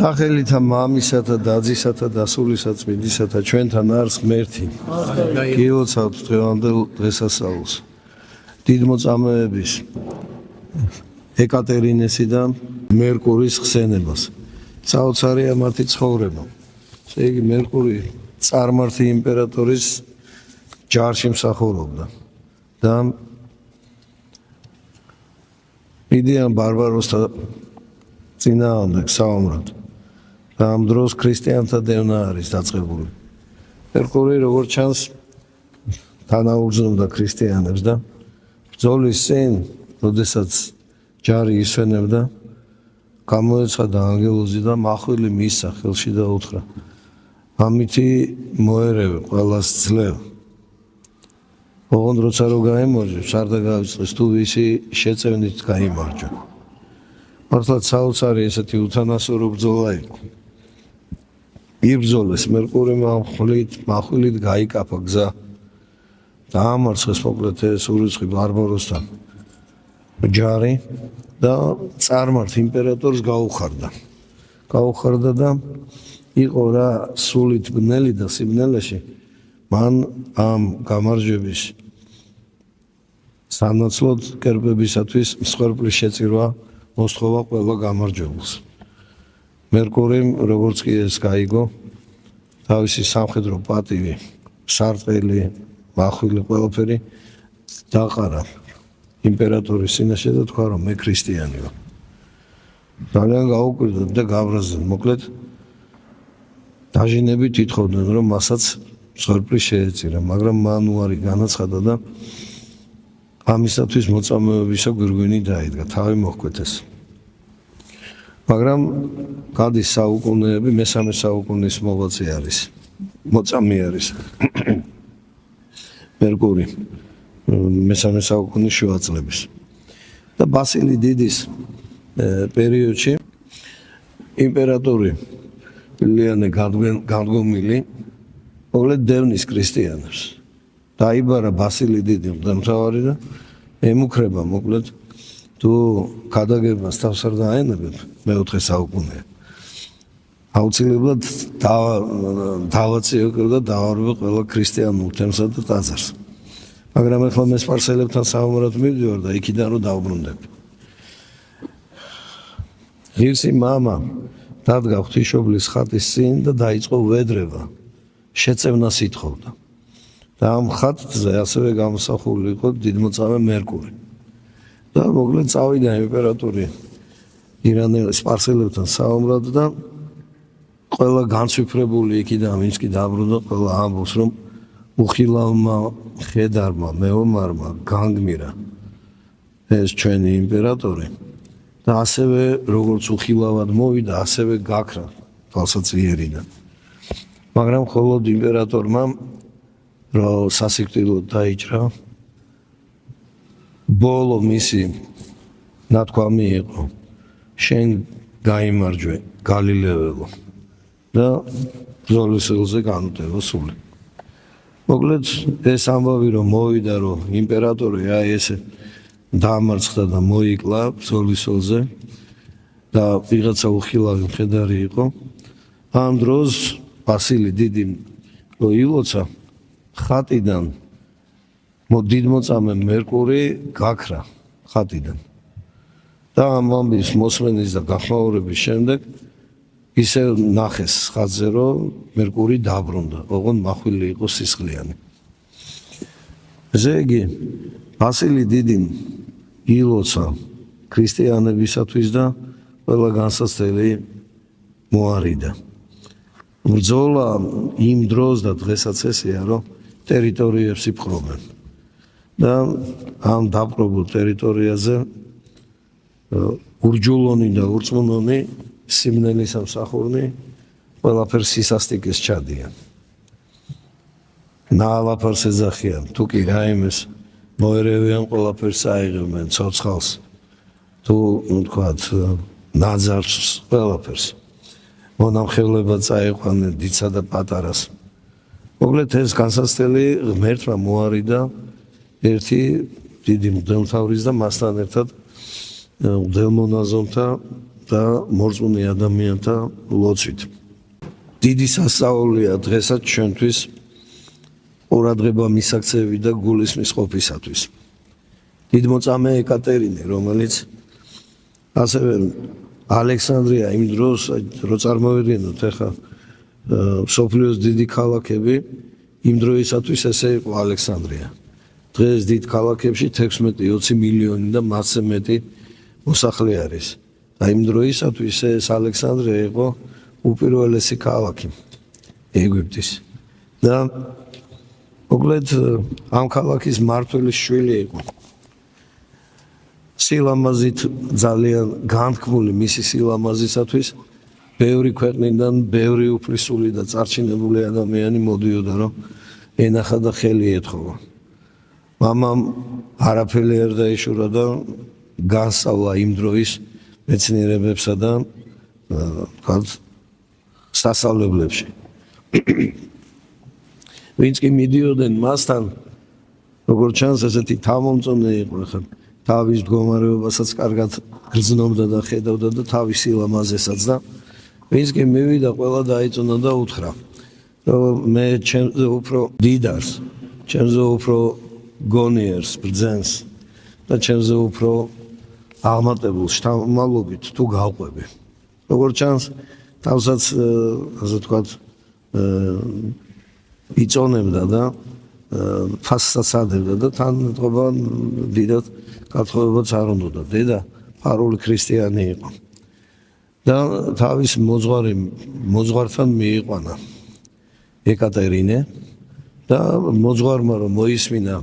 სახელითა მამისათა და ძისათა და სულისა წმინდისათა ჩვენთან არის ღმერთი. გილოცავთ დღევანდელ დღესასწაულს. დიდ მოწამეების ეკატერინესი და მერკურის ხსენებას. საოცარია მათი ცხოვრება. ესე იგი მერკური წარმართი იმპერატორის ჯარში მსახურობდა და მიდიან ბარბაროსთა წინააღმდეგ საომრად. და ამ დროს ქრისტიანთა დევნა არის დაწყებული. მერკური როგორც ჩანს თანაუგრძნობდა ქრისტიანებს და ბრძოლის წინ, როდესაც ჯარი ისვენებდა, გამოეცხადა ანგელოზი და მახვილი მისცა ხელში და უთხრა: ამითი მოერევე ყველას ძლევ. ოღონდ როცა რო გაემარჯვებს, არ დაგავიწყდეს თუ ვისი შეწევნით გაიმარჯვა. მართლაც საოცარი ესეთი უთანასწორო ბრძოლა იყო. იბრძოლეს მერკურიმ მახვილით გაიკაფა გზა. დაამარცხეს მოკლედ ეს ურიცხი ბარბაროსთან ჯარი და წარმართ იმპერატორს გაუხარდა. გაუხარდა და იყო რა სულით ბნელი და სიბნელეში მან ამ გამარჯვების სანაცვლოდ კერპებისათვის მსხვერპლის შეწირვა მოსთხოვა ყველა გამარჯვებულს. მერკურიმ როგორც კი ეს გაიგო, თავისი სამხედრო პატივი, სარტყელი, მახვილი ყველაფერი დაყარა იმპერატორის წინაშე და თქვა, რომ მე ქრისტიანი ვარ. ძალიან გაუკვირდა და გაბრაზდა. მოკლედ დაჟინებით ითხოვდნენ, რომ მასაც მსხვერპლი შეეწირა, მაგრამ მან უარი განაცხადა და ამისათვის მოწამეებისა გვირგვინი დაიდგა, თავი მოჰკვეთეს. მაგრამ გადის საუკუნეები, მესამე საუკუნის მოღვაწე არის, მოწამე არის მერკური, მესამე საუკუნის შუა წლების. და ბასილი დიდის პერიოდში იმპერატორი ლიანე განდგომილი მოკლედ დევნის ქრისტიანებს. დაიბარა ბასილი დიდი მღვდელმთავარი და ემუქრება მოკლედ თუ გადაგებას თავს არ დაენებებ მეოთხე საუკუნეა. აუცილებლად დავაწიო და დავარვე ყველა ქრისტიანულ თემსა და ტაძარს. მაგრამ ახლა მე სპარსელებთან საომრად მივდივარ და იქიდან რომ დავბრუნდები. ღირსი მამა დადგა ღვთისმშობლის ხატის წინ და დაიწყო ვედრება. შეწევნას ითხოვდა. და ამ ხატზე ასევე გამოსახული იყო დიდმოწამე მერკური. და მოკლედ წავიდა იმპერატორი ირანელის სპარსელებთან საომრად და ყველა განცვიფრებული იქიდან ვინც კი დაბრუნდა, ყველა ამბობს, რომ უხილავმა ხედარმა, მეომარმა განგმირა ეს ჩვენი იმპერატორი და ასევე როგორც უხილავად მოვიდა, ასევე გაქრა თვალსაჩინიერიდან. მაგრამ მხოლოდ იმპერატორმა რომ სასიკვდილოდ დაიჭრა, ბოლო მისი ნათქვამი იყო: შენ გაიმარჯვე გალილეველო და ბრძოლის ველზე განუტევო სული. მოკლედ ეს ამბავი რომ მოვიდა, რომ იმპერატორი აი ესე დაამარცხდა და მოიკლა ბრძოლის ველზე და ვიღაცა უხილავი მხედარი იყო, ამ დროს ბასილი დიდი რო ილოცა ხატიდან დიდმოწამე მერკური გაქრა ხატიდან. და ამ ამბის მოსმენის და გახმაურების შემდეგ ისე ნახეს ხატზე, რომ მერკური დაბრუნდა, ოღონდ მახვილი იყო სისხლიანი. ესე იგი, ბასილი დიდი ილოცა ქრისტიანებისათვის და ყველა განსაცდელი მოარიდა. ბრძოლა იმ დროს და დღესაც ესეა, რომ ტერიტორიებს იპყრობენ. და ამ დაპყრობილ ტერიტორიაზე ურჯულონი და ურწმუნონი სიმნელის ამსახურნი ყველაფერს სისასტიკეს ჩადიან. ნაალაფარს ეძახიან, თუ კი რაიმეს მოერევიან, ყველაფერს აიღებენ, ცოცხალს, თუ ვთქვათ ნაძარს, ყველაფერს. მონამხევლება წაიყვანენ დიდსა და პატარას. მოკლედ ეს განსაცდელი ღმერთმა მოარიდა ერთი დიდი მღვდელმთავრის და მასთან ერთად მღვდელმონაზონთა და მორწმუნე ადამიანთა ლოცვით. დიდი სასწაულია დღესაც ჩვენთვის ყურადღება მისაქცევი და გულისმის ყოფისათვის. დიდმოწამე ეკატერინე, რომელიც ასევე ალექსანდრია იმ დროს, რო წარმოვიდგინოთ ახლა მსოფლიოს დიდი ქალაქები, იმ დროისათვის ესე იყო ალექსანდრია. დღეს დიდ ქალაქებში 16-20 მილიონი და მასზე მეტი მოსახლე არის. და იმ დროისათვის ეს ალექსანდრია იყო უპირველესი ქალაქი ეგვიპტის. და მოკლედ ამ ქალაქის მმართველის შვილი იყო. სილამაზით ძალიან განთქმული მისი სილამაზისათვის ბევრი ქვეყნიდან ბევრი უფლისული და წარჩინებული ადამიანი მოდიოდა, რომ ენახა და ხელი ეთხოვა. მამამ არაფერი არ დაეშურა და განსწავლა იმ დროის მეცნიერებებსა და თქვათ სასწავლებლებში. ვინც კი მიდიოდნენ მასთან, როგორც ჩანს, ესეთი თავმომწონე იყო, ხა თავის მდგომარეობასაც კარგად გრძნობდა და ხედავდა და თავის სილამაზესაც და ვინც კი მივიდა, ყველა დაიწუნა და უთხრა, რომ მე ჩემზე უფრო დიდარს, ჩემზე უფრო გონიერს, ბრძენს და ჩემზე უფრო აღმატებულ შთამომავლობით თუ გავყვები. როგორც ჩანს, თავსაც ასე ვთქვათ, იწონებდა და ფასსაც ადებდა და თან ეთყობა დიდად გათხოვებაც არ უნდოდა. დედა ფარული ქრისტიანი იყო და თავის მოძღვართან მიიყვანა ეკატერინე და მოძღვარმა რომ მოისმინა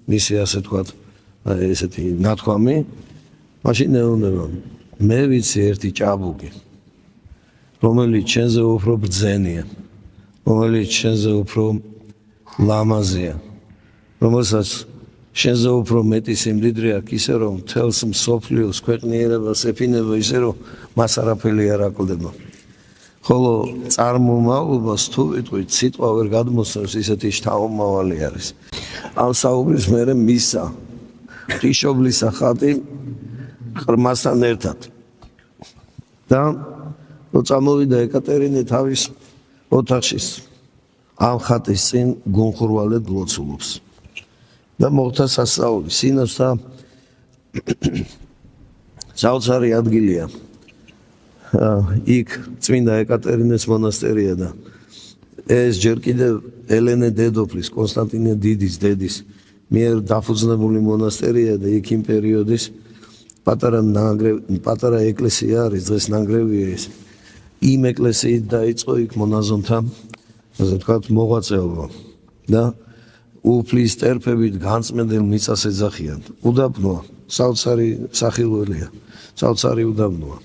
მისი ასე ვთქვათ ესეთი ნათქვამი, მაშინ ეუბნება, მე ვიცი ერთი ჭაბუკი, რომელიც შენზე უფრო ბრძენია, რომელიც შენზე უფრო ლამაზია, რომელსაც შენზე უფრო მეტი სიმდიდრე აქვს, ისე რომ მთელს მსოფლიოს ქვეყნიერებას ეფინება ისე რომ მას არაფერი არ აკლდება. ხოლო წარმომავლობას თუ ვიტყვით, სიტყვა ვერ გადმოსცემს, ისეთი შთამომავალი არის. ამ საუბრის მერე მისცა ღვთისმშობლის ხატი ყრმასთან ერთად. და რო წამოვიდა ეკატერინე თავის ოთახში ამ ხატის წინ გონხურვალედ ლოცულობს. და მოხდა სასწაული. სინოსთა საოცარი ადგილია. იქ წმინდა ეკატერინეს მონასტერია და ეს ჯერ კიდევ ელენე დედოფლის, კონსტანტინე დიდის დედის მიერ დაფუძნებული მონასტერია და იქ იმ პერიოდის პატარა ეკლესია არის, დღეს ნანგრევია ეს. იმ ეკლესიით დაიწყო იქ მონაზონთა, ასე ვთქვათ, მოღვაწეობა და უფლის ტერფებით განწმენდელ მიწას ეძახიან. უდაბნოა, საოცარი სახილველია, საოცარი უდაბნოა.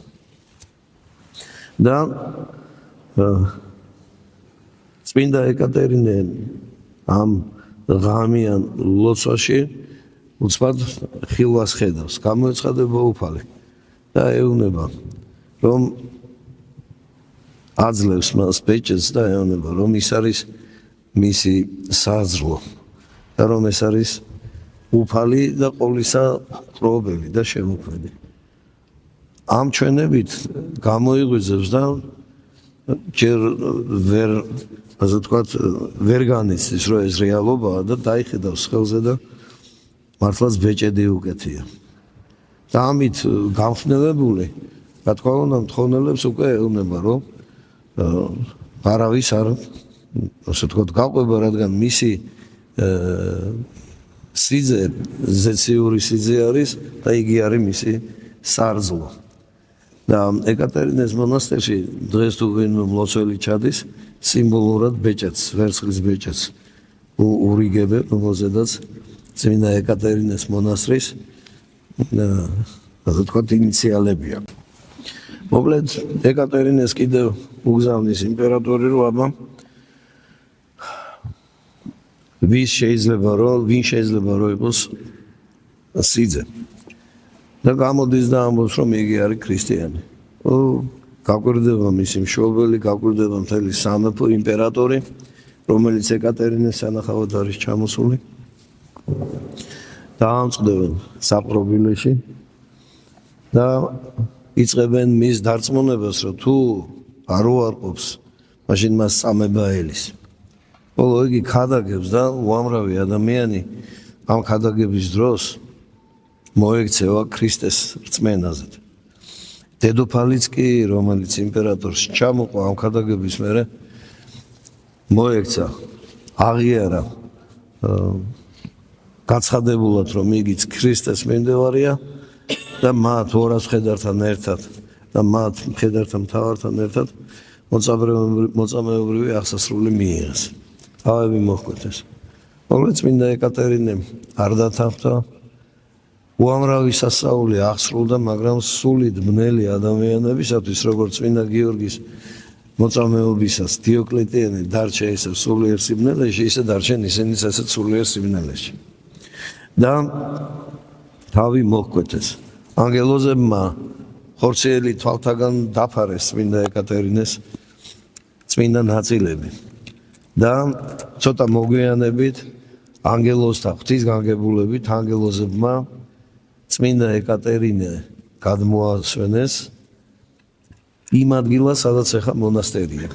და წმინდა ეკატერინე ამ ღამიან ლოცვაში უცბად ხილვას ხედავს, გამოეცხადება უფალი და ეუბნება, რომ აძლევს მას ბეჭედს და ეუბნება, რომ ის არის მისი საზრლო და რომ ეს არის უფალი და ყოვლისა პრობელი და შემოქმედი. ამ ჩვენებით გამოიღვიძებს და ჯერ ვერ, ასე ვთქვათ, ვერ განიცდის, რომ ეს რეალობაა და დაიხედავს ხელზე და მართლაც ბეჭედი უკეთია. და ამით გამხნელებული, რა თქმა უნდა, მთხოვნელებს უკვე ეუბნება, რომ არავის არ, ასე ვთქვათ, გაყვება, რადგან მისი სიძე, ზეციური სიძე არის და იგი არის მისი სარძლო. და ეკატერინეს მონასტერში დღეს თუ ვინმე მლოცველი ჩადის, სიმბოლურად ბეჭედს, ვერცხლის ბეჭედს ურიგებენ, რომელზედაც წმინდა ეკატერინეს მონასტრის ასე ვთქვათ ინიციალებია. მოკლედ ეკატერინეს კიდევ უგზავნის იმპერატორი რო აბა ვინ შეიძლება რომ იყოს სიძე. და გამოდის და ამბობს, რომ იგი არის ქრისტიანი. გაკვირდება მისი მშობელი, გაკვირდება მთელი სამეფო იმპერატორი, რომელიც ეკატერინეს სანახავად არის ჩამოსული. დაამწყდებენ საპყრობილეში და იწყებენ მის დარწმუნებას, რომ თუ არ უარყოფს, მაშინ მას წამება ელის. ხოლო იგი ქადაგებს და უამრავი ადამიანი ამ ქადაგების დროს მოექცევა ქრისტეს რწმენაზე. დედოფალიც კი, რომელიც იმპერატორს ჩამოყვა ამ ქადაგების მერე, მოექცა, აღიარა გაცხადებულად, რომ იგიც ქრისტეს მიმდევარია და მათ 200 მხედართან ერთად და მათ მხედართა მთავართან ერთად მოწამეობრივი აღსასრული მიიღეს. თავები მოჰკვეთეს. მოკლედ წმინდა ეკატერინემ არ დათანხმდა, უამრავი სასწაული აღსრულდა, მაგრამ სულით ბნელი ადამიანებისათვის, როგორც წმინდა გიორგის მოწამეობისას დიოკლეტიანე დარჩა ისევ სულიერ სიბნელეში, ისე დარჩენ ისინიც ასეთ სულიერ სიბნელეში. და თავი მოჰკვეთეს. ანგელოზებმა ხორციელი თვალთაგან დაფარეს წმინდა ეკატერინეს წმინდა ნაწილები და ცოტა მოგვიანებით ანგელოზთა ღვთისგანგებულებით ანგელოზებმა წმინდა ეკატერინე გადმოასვენეს იმ ადგილას, სადაც ახლა მონასტერია.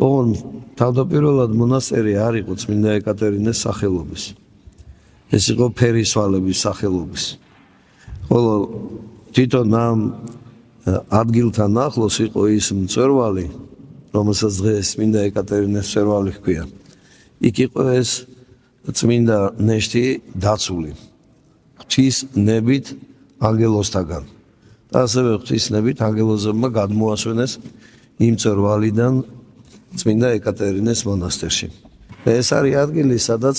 ოღონდ თავდაპირველად მონასტერი არ იყო წმინდა ეკატერინეს სახელობის. ეს იყო ფერისვალების სახელობის. ხოლო თვითონ ამ ადგილთან ახლოს იყო ის მწვერვალი, რომელსაც დღეს წმინდა ეკატერინეს მწვერვალი ჰქვია. იქ იყო ეს წმინდა ნეშტი დაცული ღვთის ნებით ანგელოზთაგან. და ასევე ღვთის ნებით ანგელოზებმა გადმოასვენეს იმ მწვერვალიდან წმინდა ეკატერინეს მონასტერში. ეს არის ადგილი, სადაც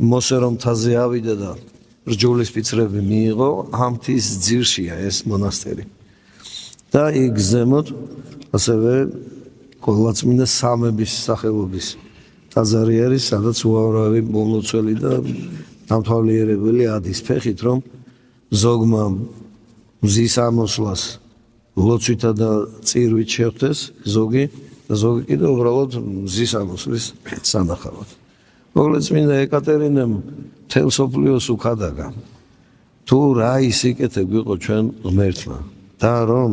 მოსერო მთაზე ავიდა და რჯულის ფიცრები მიიღო, ამ მთის ძირშია ეს მონასტერი. და იქ ზემოთ ასევე ყოვლადწმინდა სამების სახელობის ტაძარი არის, სადაც უამრავი მომლოცველი და დამთვალიერებელი ადის ფეხით, რომ ზოგმა მზის ამოსვლას ლოცვითა და წირვით შეხვდეს ზოგი და ზოგი კიდევ უბრალოდ მზის ამოსვლის სანახავად. მოკლედ წმინდა ეკატერინემ მთელ მსოფლიოს უქადაგა, თუ რა ისიკეთე გვიყო ჩვენ ღმერთმა და რომ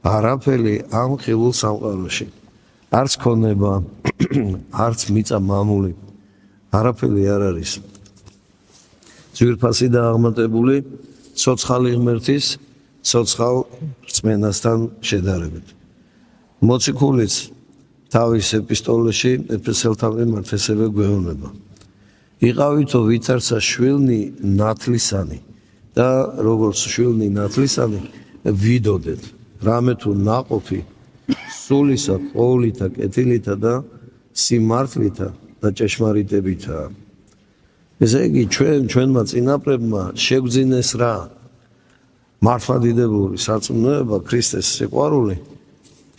არაფერი ამ ხილულ სამყაროში, არც ქონება, არც მიწა მამული, არაფერი არ არის ძვირფასი და აღმატებული ცოცხალი ღმერთის ცოცხალ რწმენასთან შედარებით. მოციქულიც თავის ეპისტოლეში ეფესელთა მიმართ ესევე გვეუბნება. იყავითო ვითარცა შვილნი ნათლისანი და როგორც შვილნი ნათლისანი ვიდოდეთ, რამე თუ ნაყოფი სულისა, ყოვლითა, კეთილითა და სიმართლითა და ჭეშმარიტებითაა. ესე იგი ჩვენმა წინაპრებმა შეგვძინეს რა? მართლმადიდებლური სარწმუნოება, ქრისტეს სიყვარული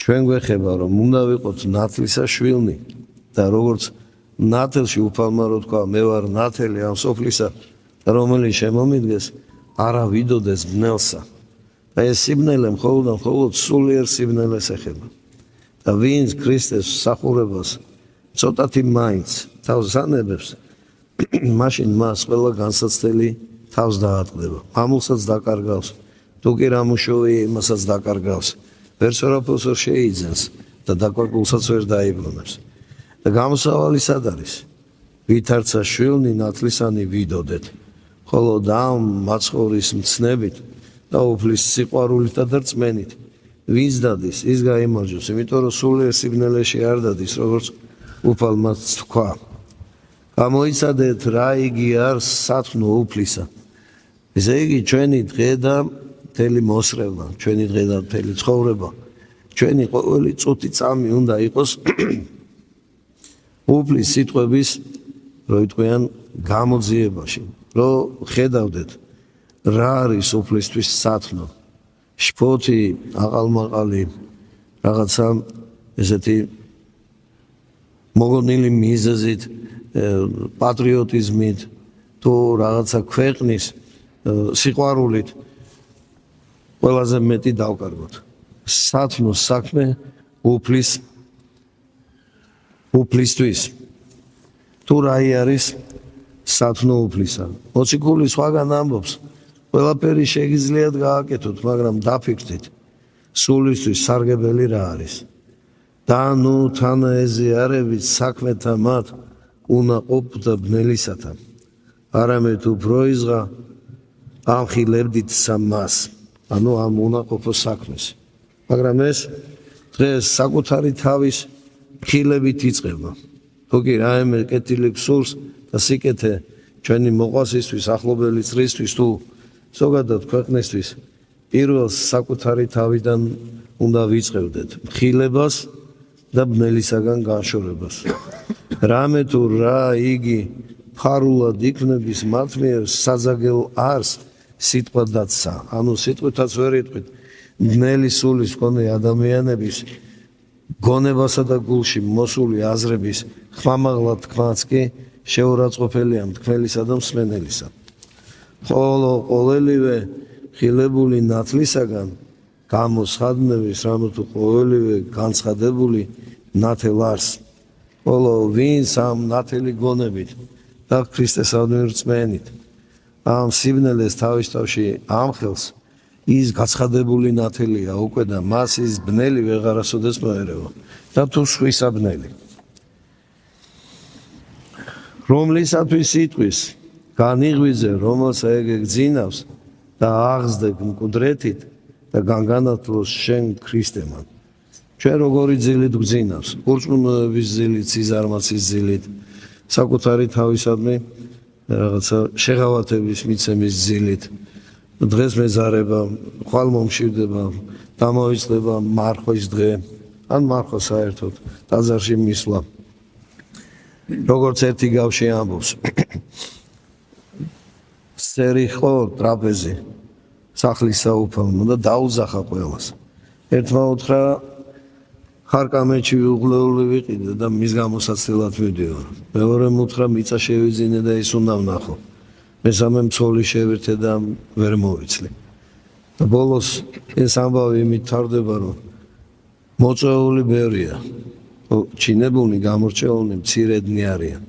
ჩვენ გვეხება, რომ უნდა ვიყოთ ნათლისა შვილნი და როგორც ნათელში უფალმა რო თქვა, მე ვარ ნათელი ამ სოფლისა, რომელიც შემომიდგეს, არა ვიდოდეს ბნელსა. და ეს სიბნელე მხოლოდ სულიერ სიბნელეს ეხება. და ვინც ქრისტეს მსახურებას ცოტათი მაინც თავს ანებებს, მაშინ მას ყველა განსაცდელი თავს დაატყდება. მამულსაც დაკარგავს, თუ კი რამუშოვი იმასაც დაკარგავს. ვერც ვერაფერს ვერ შეიძენს და დაკვაკულსაც ვერ დაიბრუნებს. და გამოსავალი სად არის? ვითარცა შვილნი ნათლისანი ვიდოდეთ, ხოლო და მაცხოვრის მცნებით და უფლის სიყვარულით და რწმენით ვინც დადის, ის გაიმარჯვებს, იმიტომ რომ სულიერ სიბნელეში არ დადის, როგორც უფალმა თქვა. გამოიცადეთ რა იგი არის სათნო უფლისა. ესე იგი ჩვენი დღე და მთელი მოსრევნა, ჩვენი დღე და მთელი ცხოვრება, ჩვენი ყოველი წუთი წამი უნდა იყოს უფლის სიტყვების, რომ იტყვიან, გამოძიებაში, რომ ხედავდეთ რა არის უფლისთვის სათნო, შფოთი, აყალმაყალი, რაღაცა ესეთი მოგონილი მიზეზით, პატრიოტიზმით, თუ რაღაცა ქვეყნის სიყვარულით ყველაზე მეტი დავკარგოთ. სათნო საქმე უფლისთვის. თუ რაი არის სათნო უფლისა. მოციქული სხვაგან ამბობს, ყველაფერი შეგიძლიათ გააკეთოთ, მაგრამ დაფიქრდით, სულისთვის სარგებელი რა არის და ნუ თანაეზიარებით საქმეთა მათ უნაყოფდა ბნელისათა არამედ უფრო იზღა ამხილებდით მას ანუ ამ უნაყოფო საქმეს მაგრამ ეს დღეს საკუთარი თავის ხილებით იწყება თუ კი რაიმე კეთილი გსურს და სიკეთე ჩვენი მოყვასისთვის ახლობელი წრისთვის თუ ზოგადად ქვეყნისთვის პირველ საკუთარი თავიდან უნდა ვიწყებდეთ ხილებას და ბნელისაგან განშორებას რამე თუ რა იგი ფარულად იქნების მათ მიერ საძაგელ არს სიტყვა დაცა ანუ სიტყვითაც ვერ იტყვით ბნელი სულის მქონე ადამიანების გონებასა და გულში მოსული აზრების ხმამაღლა თქმაც კი შეურაცხყოფელია მთქმელისა და მსმენელისა ხოლო ყოველივე ხილებული ნათლისაგან გამოსხადნების რამე თუ ყოველივე განცხადებული ნათელ არს ხოლო ვინც ამ ნათელი გონებით და ქრისტესადმი რწმენით ამ სიბნელეს თავის თავში ამხელს ის გაცხადებული ნათელია უკვე და მას ის ბნელი ვეღარასოდეს მოერევა და თუ სხვისა ბნელი რომლისათვის იტყვის განიღვიძე რომელს ეგ გძინავს და აღზრდე მკვდრეთით და განგანათლოს შენ ქრისტემან ჩვენ როგორი ძილით გძინავს ურწმუნოების ძილით სიზარმაცის ძილით საკუთარი თავისადმი რაღაცა შეღავათების მიცემის ძილით დღეს მეზარება ხვალ მომშვიდება დამოიწდება მარხვის დღე ან მარხვა საერთოდ ტაძარში მისვლა როგორც ერთი გავში ამბობს სერიხო ტრაპეზი სახლის საუფალო და დაუძახა ყველას ერთმა უთხრა ხარკამეთში უღლეული ვიყიდე და მის გამოსაცდელად ვიდეო მეორემ უთხრა მიწა შევიძინე და ის უნდა ვნახო მესამემ ცოლი შევირთე და ვერ მოვიცლი და ბოლოს ეს ამბავი იმით თარდება რომ მოწვეული ბევრია ჩინებულნი გამორჩეულნი მცირედნი არიან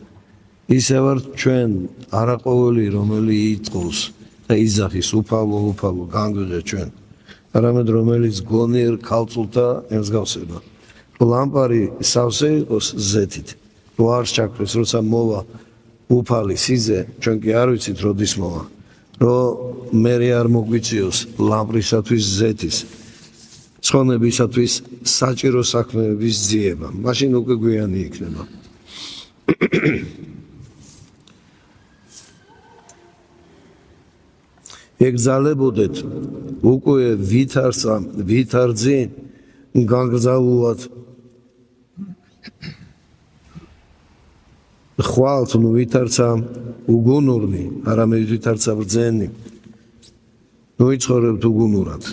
ისე ვარ ჩვენ არაყოველი რომელი იტყოს და იზახის უფალო განგვიღე ჩვენ არამედ რომელიც გონიერ ქალწულთა ემსგავსება ლამპარი სავსე იყოს ზეთით თუ არ ჩაქრეს როცა მოვა უფალი სიძე ჩვენ კი არ ვიცით როდის მოვა რომ მე არ მოგვიწიოს ლამპრისათვის ზეთის ცხონებისათვის საჭირო საქმეების ძიება მაშინ უკვე გვიანი იქნება ეგზალებოდეთ უკვე ვითარძი განგზაულად ხვალთ ნუ ვითარცა უგუნურნი არამედ ვითარცა ბრძენი ნუ იცხოვრებთ უგუნურად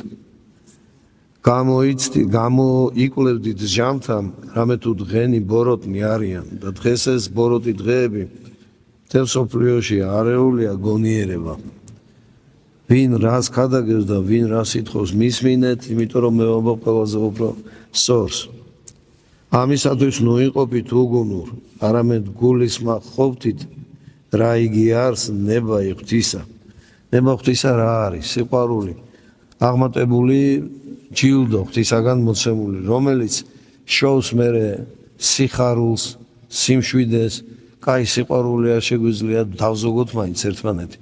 გამოიკვლევდით ჟამთან რამე თუ დღენი ბოროტნი არიან და დღეს ეს ბოროტი დღეები მთელ სოფლიოში არეულია გონიერება ვინ რას ქადაგებს და ვინ რას ითხოვს მისმინეთ იმიტომ რომ მე ვამბობ ყველაზე უფრო სორს ამისათვის ნუ იყოფით უგუნურ არამედ გულის მაყოფთით რა იგი არს ნება ღვთისა ნება ღვთისა რა არის სიყვარული აღმატებული ჯილდო ღვთისაგან მოცემული რომელიც შოვს მერე სიხარულს სიმშვიდეს კაი სიყვარული არ შეგვიძლია დავზოგოთ მაინც ერთმანეთი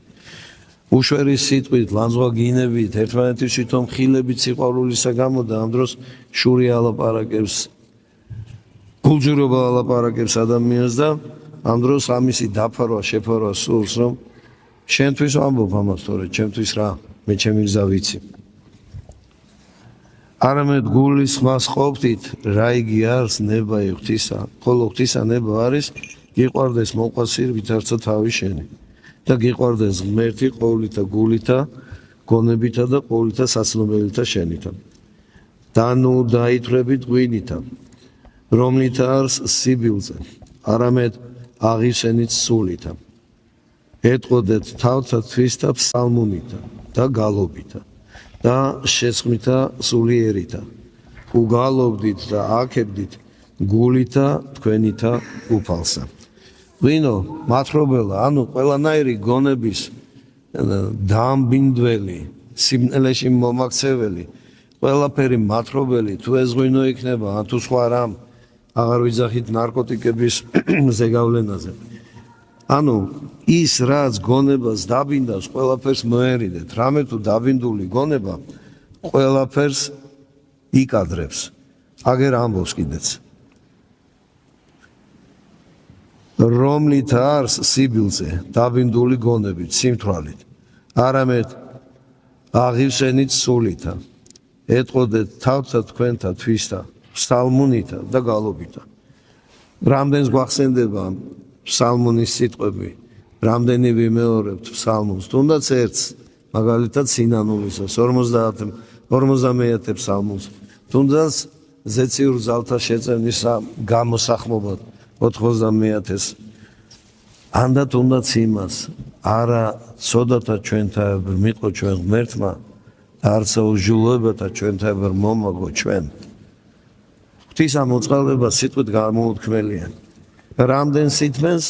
უშვერის სიტყვით ლანძღვაგინებით ერთმანეთის თვითონ ხილებით სიყვარულისა გამო და ამ დროს შური ალაპარაკებს გულჯერობა ალაპარაკებს ადამიანს და ამ დროს ამისი დაფარვა შეფარვა სურს რომ შენთვის ვამბობ ამას თორე ჩემთვის რა მე ჩემი გზა ვიცი არამედ გულის ხმას ყოფთით რა იგი არის ნება ღვთისა ხოლო ღვთისა ნება არის გიყვარდეს მოყვასիր ვითარცა თავი შენი და გიყვარდეს ღმერთი ყოვლითა გულითა გონებითა და ყოვლითა საცნობელითა შენითა და ნუ დაითვრებით ღვინითა რომლით არს სიბილზე არამედ აღიშენით სულითა ეტყოდეთ თავთა თვისთა ფსალმუნითა და გალობითა და შეცხმითა სულიერითა უგალობდით და აკებდით გულითა თქვენითა უფალსა ვინო მათხრობელა ანუ ყველანაირი გონების დამბინდველი სიბნელეში მომაქცეველი ყველაფერი მათრობელი თუ ეს ღვინო იქნება ან თუ სხვა რამ აღარ ვიძახით ნარკოტიკების ზეგავლენაზე. ანუ ის რაც გონებას დაბინდავს, ყველაფერს მოერიდეთ. რამე თუ დაბინდული გონება ყველაფერს იკადრებს. აგერ ამბობს კიდეც. რომლით არს სიბილზე დაბინდული გონებით, სიმთვრალით, არამედ აღივსენით სულითა, ეტყოდეთ თავთა თქვენთა თვისთა, ფსალმუნითა და გალობითა. რამდენს გვახსენდება ფსალმუნის სიტყვები, რამდენი ვიმეორებთ ფსალმუნს, თუნდაც ერთს, მაგალითად სინანულისას, 50-მე ფსალმუნს, თუნდაც ზეციურ ზალთა შეწევნის გამოსახმობად 90-ს. ანდა თუნდაც იმას, არა ცოდათა ჩვენთაებრ მიყო ჩვენ ღმერთმა, არცა უჟულოებათა ჩვენთაებრ მომაგო ჩვენ. ღვთის ამ მოწყალება სიტყვით გამოუთქმელია. რამდენ სითმენს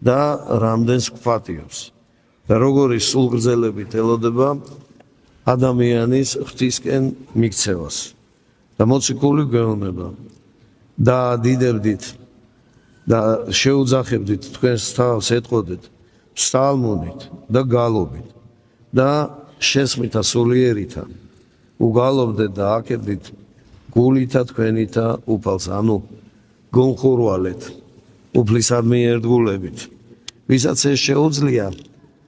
და რამდენს გვპატიობს. და როგორი სულგრძელებით ელოდება ადამიანის ღვთისკენ მიქცევას. და მოციქული გვეუბნება და დიდებდით და შეუძახებდით თქვენს თავს ეტყოდეთ ფსალმუნით და გალობით და შესმითა სულიერითა უგალობდეთ და აკებდით გულითა თქვენითა უფალს, ანუ გონხურვალეთ უფლისადმი ერთგულებით. ვისაც ეს შეუძლია,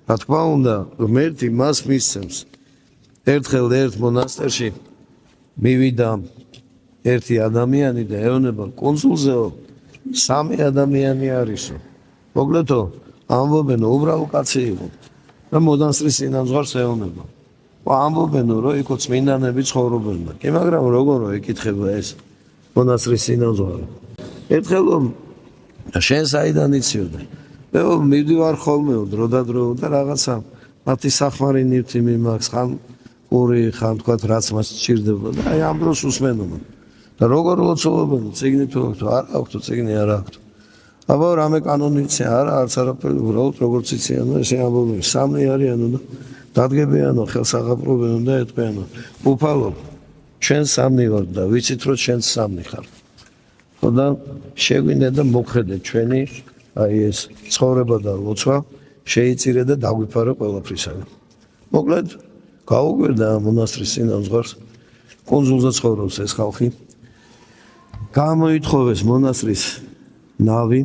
რა თქმა უნდა, ღმერთი მას მისცემს. ერთხელ ერთ მონასტერში მივიდა ერთი ადამიანი და ეუბნება, კონსულზეო, 3 ადამიანი არისო. მოგლეთო, ამბობენო, უბრალო კაცი იყო. და მონასტრის წინამძღვარს ეუბნება. ამბობენო, რომ იქ წმინდანები ცხოვრობენ. კი, მაგრამ როგორ ეკითხება ეს მონასტრის წინამძღვარი. ერთხელ შენ საიდან იციოდე? მე მივდივარ ხოლმე დროდადრო და რაღაცა მათი სახმარი ნივთი მიმაქვს, ხან ორი ხან თქვათ რაც მას სჭირდება და აი ამ დროს უსმენობა. და როგორ ლოცულობენ, წიგნით თუ არ აქვს თუ წიგნი არ აქვს. აბა რამე კანონიცია არა, არც არაფერი, უბრალოდ როგორც იციან, ესე ამბობენ, 3 არიანო და დადგებიანო, ხელს აღაპრობენო და ეტყვიანო. უფალო, ჩვენ 3 ვარ და ვიცით რომ ჩვენ 3 ხარ. და შეგვინდა და მოხდეთ ჩვენი აი ეს ცხოვრება და ლოცვა შეიწირე და დაგვიფარო ყველაფრისაგან. მოკლედ გაუგვერდა მონასტრის წინამძღვარს, კონსულზე ცხოვრობს ეს ხალხი. გამოითხოვეს მონასტრის ნავი,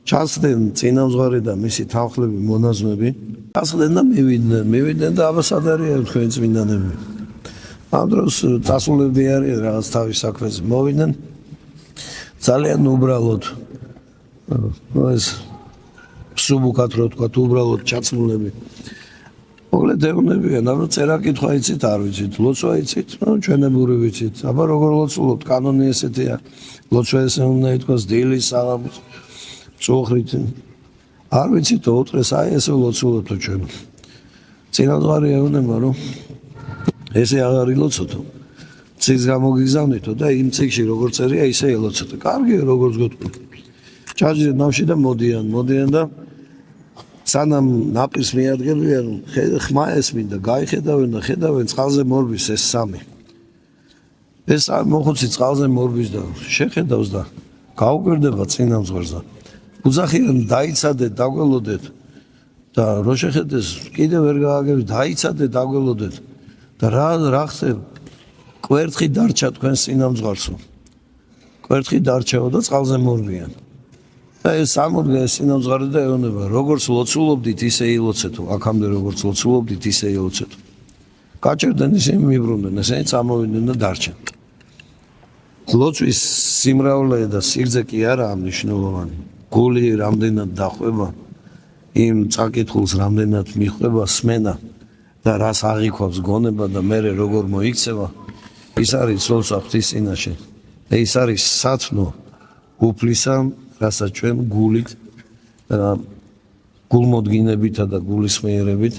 ჩასხდნენ წინამძღვარი და მისი თანხლები, მონაზვნები, ჩასხდნენ და მივიდნენ და აბასადარია თქვენ წმინდანები. ამ დროს წასულები არიან რაღაც თავის საქმეზე მოვიდნენ. ძალიან უბრალოდ ეს სუბუქად რო თქვა, უბრალოდ ჩაცმულები. მოკლედ ეუბნებიან, აბა წერა კითხვა იცით, არ ვიცით, ლოცვა იცით, ჩვენებური ვიცით. აბა როგორ ლოცულობთ, კანონი ესეთია. ლოცვა ესე უნდა ითქვას დილის საღამოს წუხრით. არ ვიცით, უთხრეს, აი ესე ლოცულობთ ჩვენ. წინამძღვარი ეუბნება, რომ ესე აღარ ილოცოთო. ციგს გამოგიგზავნითო და იმ ციგში როგორ წერია, ისე ელოცოთო. კარგია, როგორც გეტყვით. ჩაჯდეთ ნავში და მოდიან და სანამ ნაპირს მიადგებიან, ხმა ესმინდა, გაიხედავენ და ხედავენ წყალზე მორბის ეს 3. ეს მოხუცი წყალზე მორბის და შეხედავს და გაუკვირდება წინამძღვარს და უძახიან, დაიცადეთ, დაგველოდეთ და რო შეხედეს, კიდევ ვერ გააგებს, დაიცადეთ, დაგველოდეთ და რა ხდება? კვერთხი დარჩა თქვენს წინამძღვარსო. კვერთხი დარჩაო და წყალზე მორბიან. და ეს ამოდგა ეს წინამძღვარი და ეუბნება, როგორც ლოცულობდით, ისე ილოცეთო, აქამდე როგორც ლოცულობდით, ისე ილოცეთო. გაჭერდნენ ისინი მიბრუნდნენ, ესენი წამოვიდნენ და დარჩენ. ლოცვის სიმრავლე და სიგრძე კი არაა მნიშვნელოვანი. გული რამდენად დახვება, იმ წაკითხულს რამდენად მიხვდება სმენა და რას აღიქვავს გონება და მე როგორ მოიქცევა, ის არის ლოცვა ღვთის წინაშე. და ის არის სათნო უფლისა, რასაც ჩვენ გულით და გულმოდგინებითა და გულისმიერებით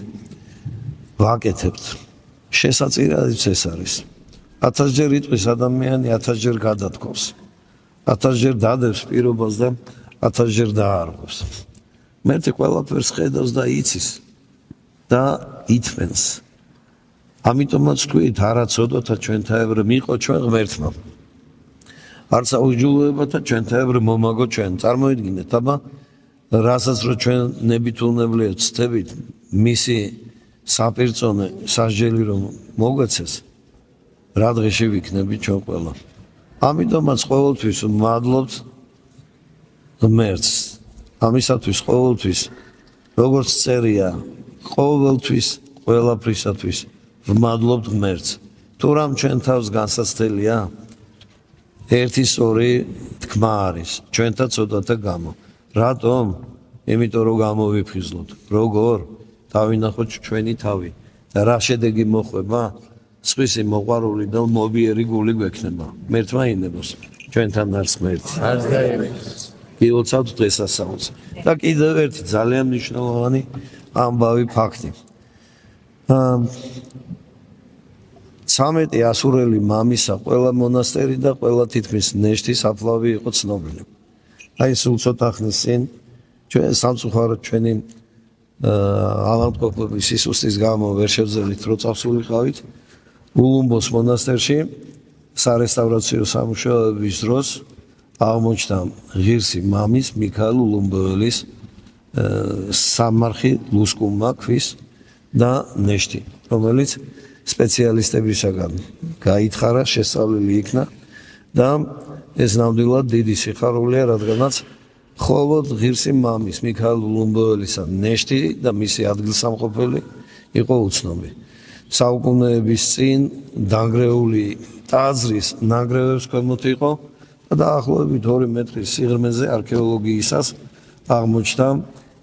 ვაკეთებთ. შესაწირადიც ეს არის. 1000-ჯერ იტყვის ადამიანი, 1000-ჯერ გადათქვავს. 1000-ჯერ დადებს პირობას და 1000-ჯერ დაარღვევს. მერტე ყველაფერს ხედავს და იცის და ითმენს. ამიტომაც თქვით არა ცოდოთა ჩვენთაებრ მიყო ჩვენ ღმერთმა არც აუჯულოებათა ჩვენთაებრ მომაგო ჩვენ წარმოიდგინეთ აბა რასაც რო ჩვენ ნებითუნებლიეთ ვცდებით მისი საპირწონე სასჯელი რომ მოგვეცეს რა დღეში ვიქნებით ჩვენ ყველა ამიტომაც ყოველთვის ვმადლობთ ღმერთს ამისათვის ყოველთვის როგორც წერია ყოველთვის ყველაფრისათვის ვმადლობთ ღმერთს თუ რამ ჩვენ თავს განსაცდელია ერთი სწორი თქმა არის ჩვენთა ცოდათა გამო რატომ იმიტომ რომ გამოვიფხიზლოთ როგორ დავინახოთ ჩვენი თავი და რა შედეგი მოხვება სხვისი მოყვარული და მობიერი გული გვექნება ღმერთმა ინებოს ჩვენთან არის ღმერთი არც დაიმეც გილოცავთ დღესასწაულს და კიდევ ერთი ძალიან მნიშვნელოვანი ამბავი ფაქტი 13 ასურელი მამისა ყველა მონასტერი და ყველა თითქმის ნეშტი საფლავი იყო ცნობილი აი სულ ცოტა ხნის წინ ჩვენ სამწუხაროდ ჩვენი ავადმყოფობის სისუსტის გამო ვერ შევძელით რო წავსულიყავით ულუმბოს მონასტერში სარესტავრაციო სამუშაოების დროს აღმოჩნდა ღირსი მამის მიქაელ ულუმბოელის სამარხი ლუსკუმა ქვის და ნეშტი რომელიც სპეციალისტებისაგან გაითხარა შესწავლილი იქნა და ეს ნამდვილად დიდი სიხარულეა რადგანაც მხოლოდ ღირსი მამის მიქაელ ულუმბოელისა ნეშტი და მისი ადგილსამყოფელი იყო უცნობი საუკუნეების წინ დანგრეული ტაძრის ნანგრევებს ქვემოთ იყო და დაახლოებით 2 მეტრის სიღრმეზე არქეოლოგიისას აღმოჩნდა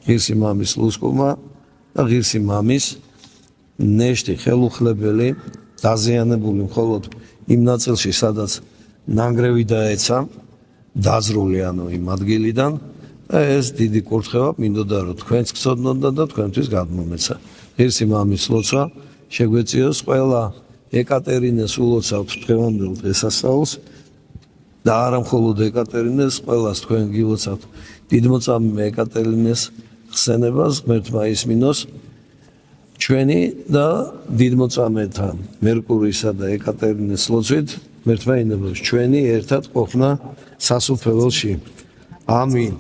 ღირსი მამის ლუსკუმა და ღირსი მამის ნეშტი ხელუხლებელი დაზიანებული მხოლოდ იმ ნაწილში სადაც ნანგრევი დაეცა დაზრული ანუ იმ ადგილიდან ეს დიდი კურთხევა მინდოდა რომ თქვენც გწოდნოდა და თქვენთვის გადმომეცა ღირსი მამის ლოცვა შეგვეციოს ყველა ეკატერინეს ულოცავთ დღევანდელ დღესასწაულს და არა მხოლოდ ეკატერინეს ყველას თქვენ გილოცავთ დიდმოწამე ეკატერინეს ხსენებას ღმერთმა ისმინოს ჩვენი და დიდმოწამეთა მერკურისა და ეკატერინეს ლოცვით ღმერთმა ინებოს ჩვენი ერთად ყოფნა სასუფეველში ამინ